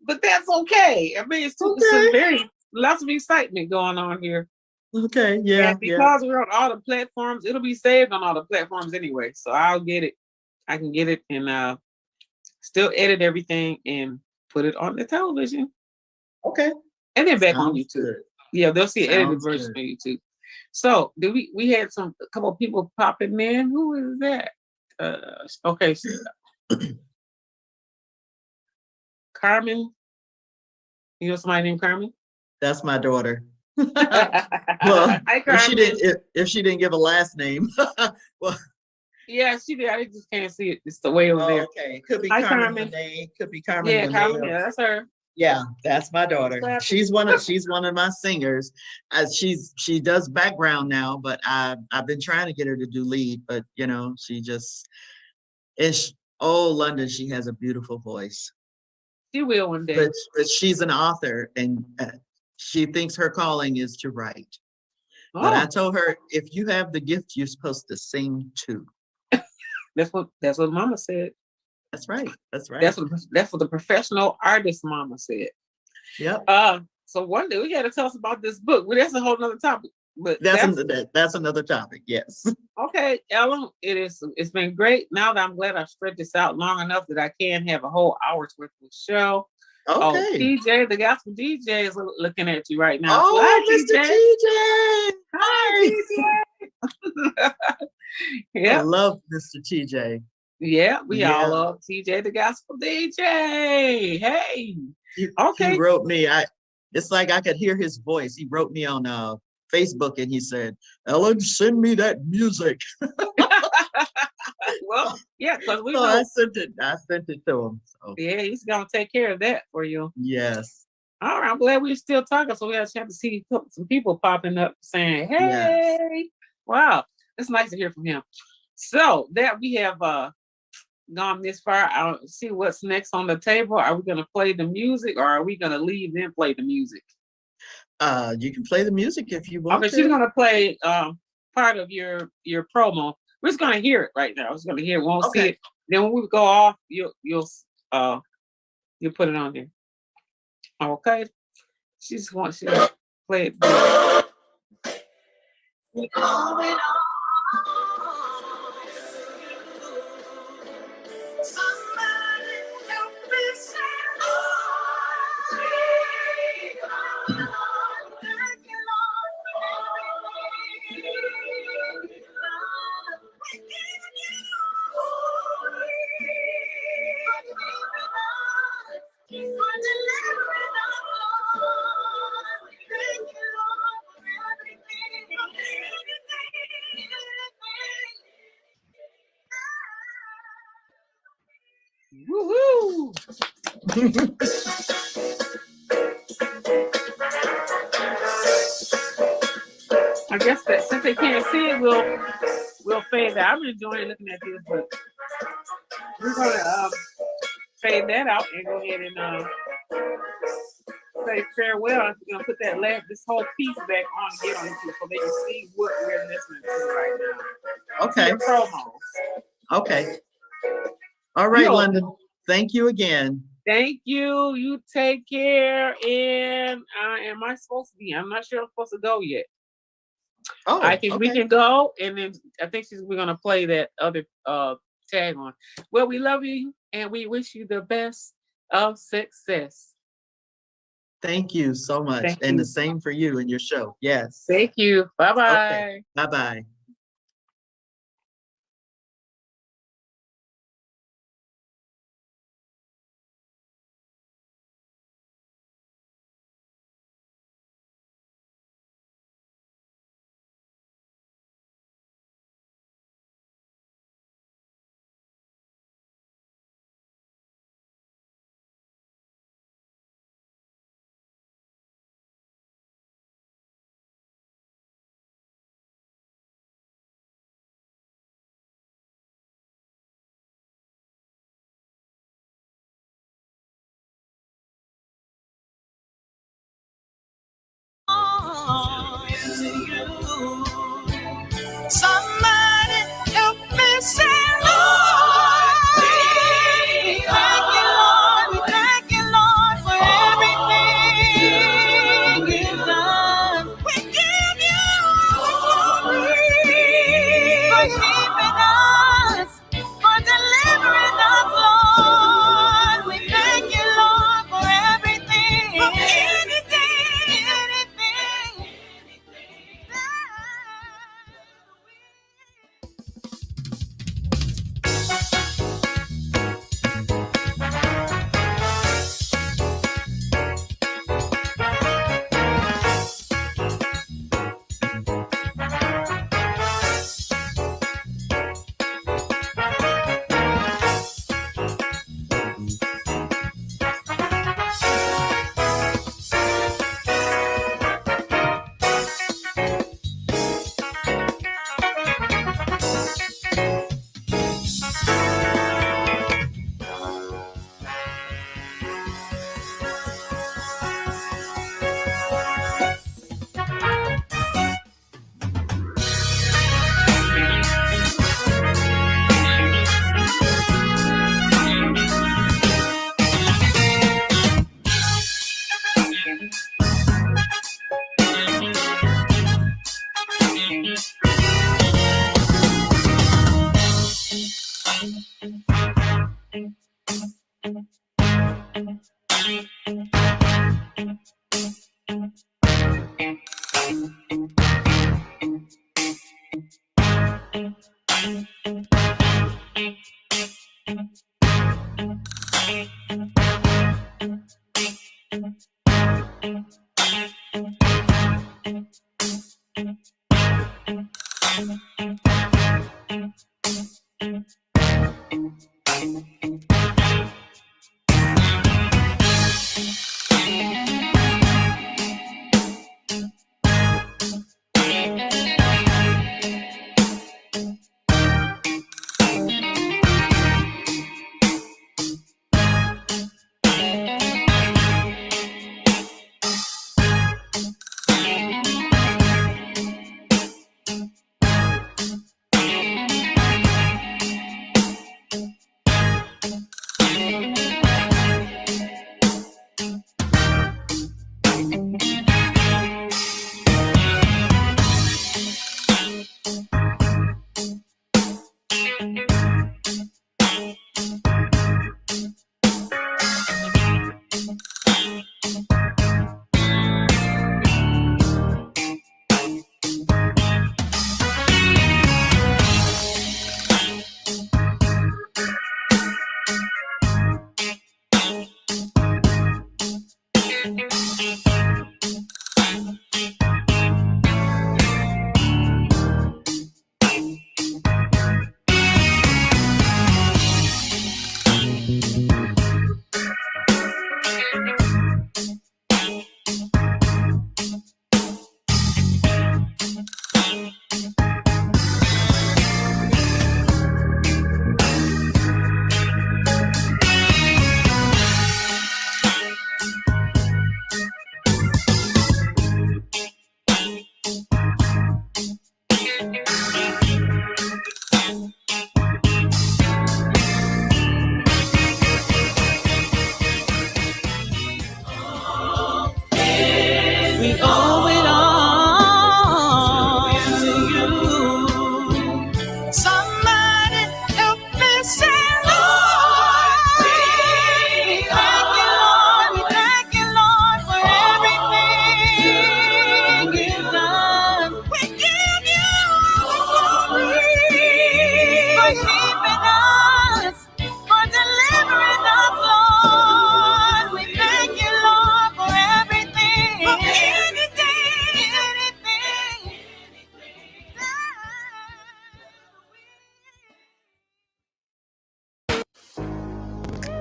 But that's okay. I mean, it's a Okay. very lots of excitement going on here. Okay. Yeah. And Yeah. because we're on all the platforms, it'll be saved on all the platforms anyway. So I'll get it. I can get it and still edit everything and put it on the television. Okay. And then back on Sounds YouTube. good. Yeah, they'll see an edited Sounds version good. on YouTube. So we had a couple of people popping in. Who is that? Okay, so Carmen. You know somebody named Carmen? That's my daughter. Well, Hi, Carmen. if she didn't give a last name. Well, Yeah, she did. I just can't see it. It's the way over there. okay. Could be Hi, Carmen Carmen. Lene. Could be Carmen Yeah, Carmen. Lene. Yeah, that's her. Yeah, that's my daughter. Clap. She's one of my singers. She does background now, but I've been trying to get her to do lead, but she just is. Oh, London, she has a beautiful voice. She will one day. But she's an author, and she thinks her calling is to write. But I Oh, told her, if you have the gift, you're supposed to sing too. that's what Mama said. That's right. That's right. That's what the professional artist Mama said. Yep. So one day we got to tell us about this book. Well, that's a whole nother topic. But That's another topic. Yes. okay, Ellen. It's been great. Now that I'm glad I stretched this out long enough that I can have a whole hour's worth of show. Oh, Okay. TJ, the gospel DJ is looking at you right now. Oh, So, hi, Mr. TJ. Hi, TJ. I Yeah, love Mr. TJ. yeah, we all Yeah. love TJ, the gospel DJ. Hey, He okay. wrote me. It's like I could hear his voice. He wrote me on Facebook and he said, "Ellen, send me that music." Well, yeah, because we So know. I sent it to him. So Yeah, he's gonna take care of that for you. yes. All right, I'm glad we're still talking. So we had a chance to see some people popping up saying, Yes. "Hey, wow, it's nice to hear from him." So that we have gone this far. I don't see what's next on the table. Are we gonna play the music, or are we gonna leave then play the music? You can play the music if you want Okay, she's to. gonna play part of your promo. We're just gonna hear it right now. We're just gonna hear it. We won't see Okay. it. Then when we go off, you'll put it on there. Okay. She just wants you to play it. Woo-hoo. I guess that since they can't see it, we'll fade that. I'm enjoying looking at this, but we're gonna fade that out and go ahead and say farewell. We're gonna put this whole piece back on and get on YouTube so they can see what we're listening to right now. Okay. The promos. Okay. All right, Yo. London. Thank you again. Thank you. You take care. And am I supposed to be? I'm not sure I'm supposed to go yet. Oh, we can go, and then I think we're gonna play that other tag on. Well, we love you and we wish you the best of success. Thank you so much. Thank and you. The same for you and your show. Yes. Thank you. Bye-bye. Okay. Bye-bye. Somebody help me say, Lord, we thank you, Lord, for everything you've done. We give you glory for keeping us, for delivering us, Lord. We thank you, Lord, for everything, for anything.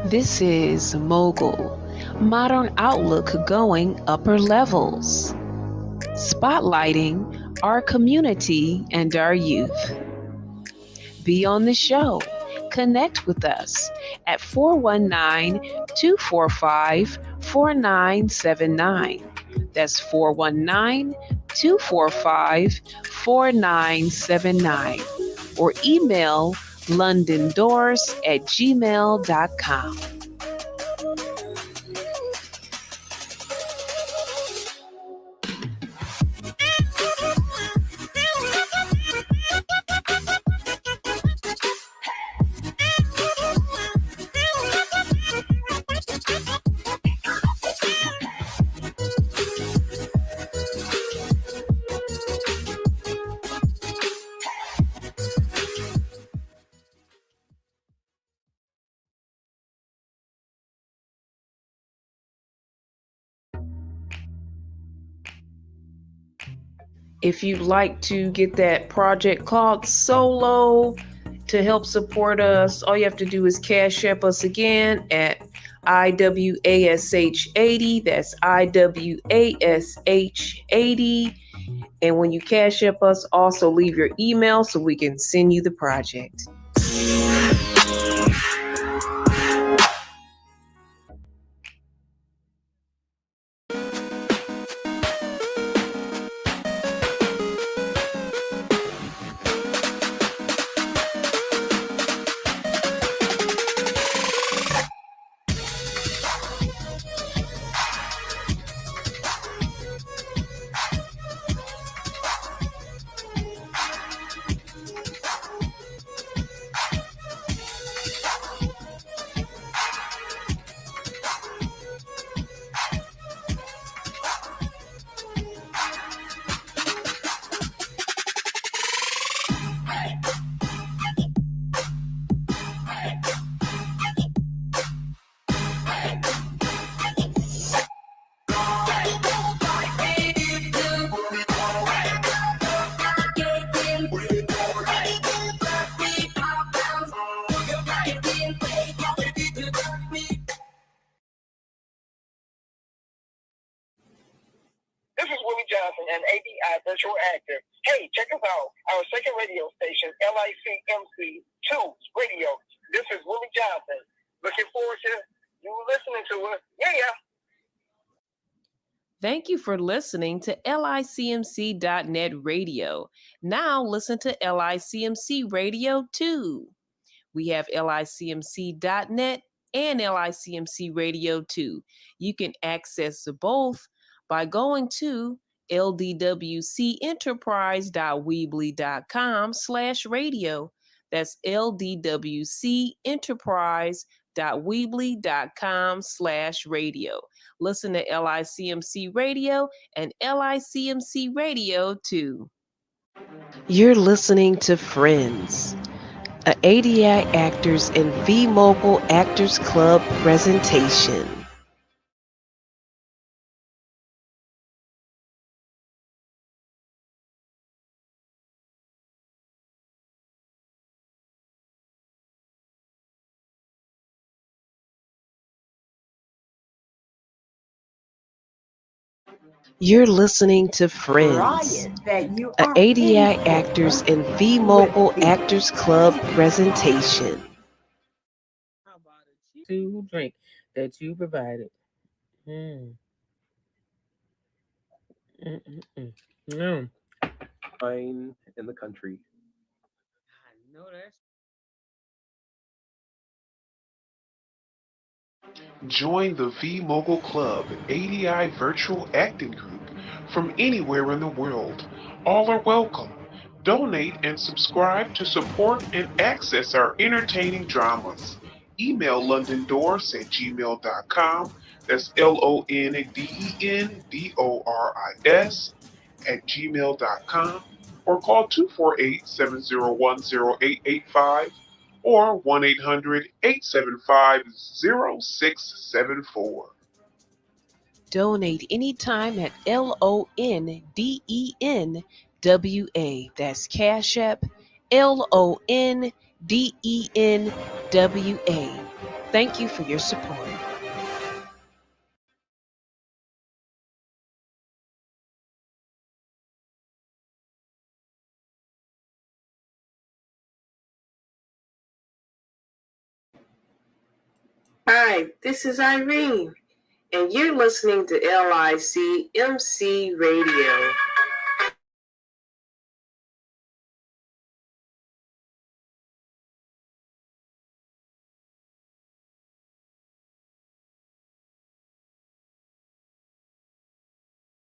This is Mogul, Modern Outlook going upper levels, spotlighting our community and our youth. Be on the show. Connect with us at 419-245-4979. That's 419-245-4979. Or email londondoors@gmail.com. If you'd like to get that project called Solo to help support us, all you have to do is Cash App us again at IWASH80. That's IWASH80. And when you Cash App us, also leave your email so we can send you the project. This is Willie Johnson, an ADI virtual actor. Hey, check us out. Our second radio station, LICMC 2 Radio. This is Willie Johnson. Looking forward to you listening to us. Yeah. Thank you for listening to LICMC.net radio. Now listen to LICMC Radio 2. We have LICMC.net and LICMC Radio 2. You can access both by going to ldwcenterprise.weebly.com/radio. That's ldwcenterprise.weebly.com/radio. Listen to LICMC Radio and LICMC Radio 2. You're listening to Friends, a ADI Actors and V-Mogul Actors Club presentation. You're listening to Friends, a ADI Actors and V-Mogul Actors Club presentation. How about a to drink that you provided? No. Fine in the country. I know that's Join the V-Mogul Club ADI virtual acting group from anywhere in the world. All are welcome. Donate and subscribe to support and access our entertaining dramas. Email londondoors@gmail.com. That's LONDENDORIS@gmail.com. Or call 248-701-0885 or 1-800-875-0674. Donate anytime at LONDENWA. That's Cash App, LONDENWA. Thank you for your support. Hi, this is Irene, and you're listening to LICMC Radio.